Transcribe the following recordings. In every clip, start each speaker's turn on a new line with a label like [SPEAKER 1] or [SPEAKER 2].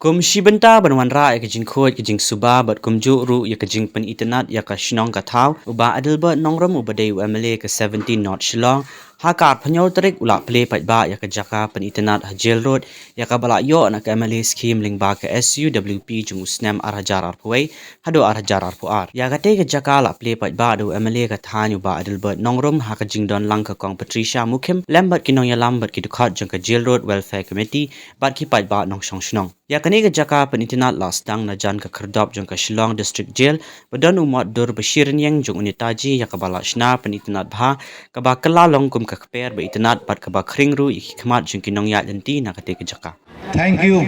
[SPEAKER 1] Kum shibenta banwan ra ya kajing khoj kajing suba bat kumju ru ya kajing pen internet ya ka shnong ka thau uba adilba nongram ubadei MLA ka 17 North Shillong hakar phanyol tarik ula play paidbah ya ka jaka pen internet hajel road ya ka bala yo na ka MLA scheme lingba ka SUWP jung usnam arhajar arpoi hado arhajar arpuar ya ka te ka jaka la play paidbah do MLA ka thanyu ba adilba nongram ha ka jing don lang ka kong Patricia Mukim lambat kinong ya lambat ki dukhat jung ka jail road welfare committee bat ki paidbah nong shong shnong ya kani ka jaka penitinat last dang na jan ka khardop jong ka Shillong district jail badan umat dur bashirin yang jong unitaji ya ka bala shna penitinat bha ka ba kala long kum ka kper ba itinat pat ka ba khringru ikmat jong kinong ya lenti na ka te ka jaka.
[SPEAKER 2] Thank you,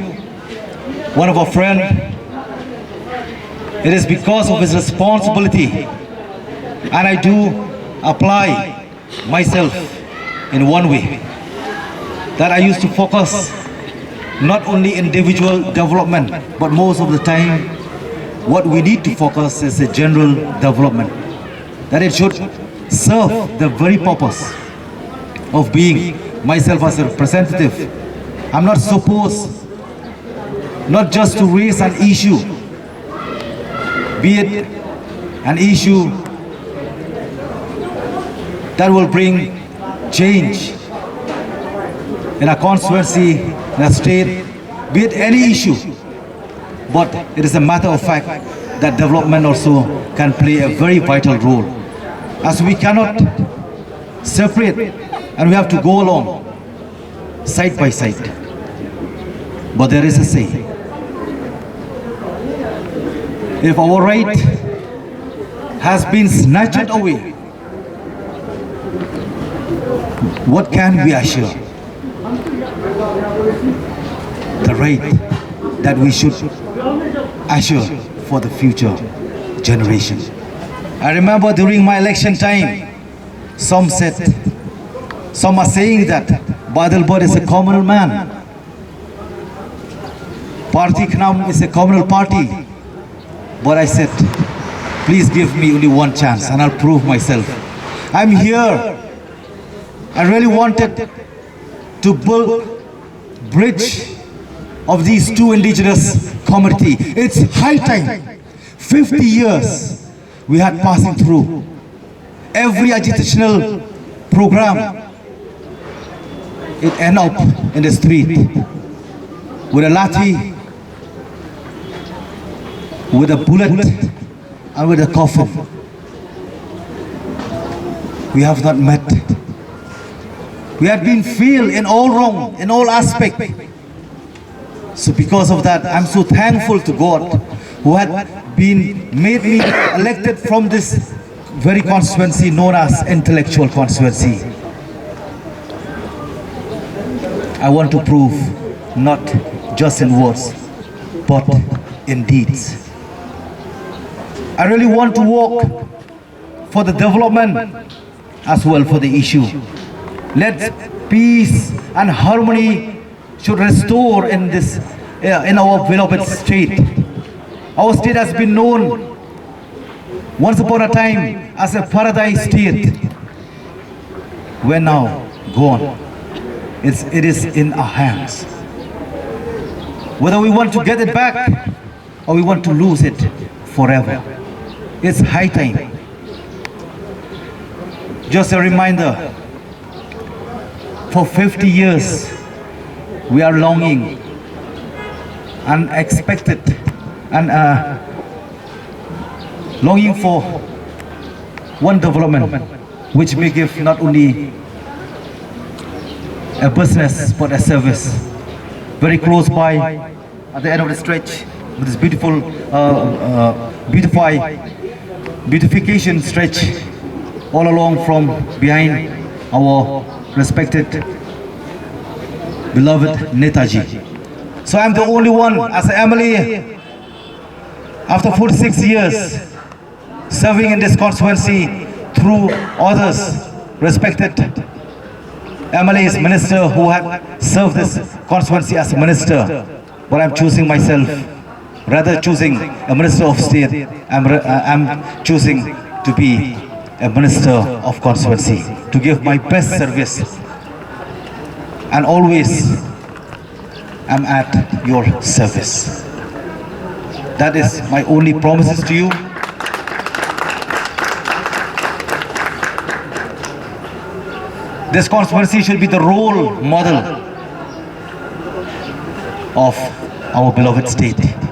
[SPEAKER 2] one of our friend. It is because of his responsibility, and I do apply myself in one way, that I used to focus not only individual development, but most of the time what we need to focus is a general development, that it should serve the very purpose of being myself as a representative. I'm not supposed not just to raise an issue, be it an issue that will bring change in a constituency, in a state, be it any issue, but it is a matter of fact that development also can play a very vital role, as we cannot separate and we have to go along side by side. But there is a saying, if our right has been snatched away, what can we assure? The right that we should assure for the future generation. I remember during my election time, some are saying that Badalbad is a communal man. Party Knam is a communal party. But I said, please give me only one chance and I'll prove myself. I'm here. I really wanted to build bridge of these two indigenous community. It's high time. 50 years we had passing through. Every agitational program, it end up in the street with a lathi, with a bullet, and with a coffin. We have not met. We had been failed in all wrong, in all aspects. So because of that, I'm so thankful to God who had made me elected from this very constituency known as intellectual constituency. I want to prove not just in words, but in deeds. I really want to work for the development as well for the issue. Let peace and harmony should restore in this, in our beloved state. Our state has been known once upon a time as a paradise state. We're now gone. It is in our hands. Whether we want to get it back or we want to lose it forever, it's high time. Just a reminder, for 50 years, we are longing and expected and longing for one development which may give not only a business but a service. Very close by, at the end of the stretch, with this beautiful, beautification stretch all along from behind our respected, beloved Netaji. So I'm the only one as an MLA after 46 years serving in this constituency through others, respected MLA's minister who had served this constituency as a minister. But I'm choosing myself, rather choosing a minister of state, I'm choosing to be a minister of constituency, to give my best service and always I'm at your service. That is my only promises to you. This constituency should be the role model of our beloved state.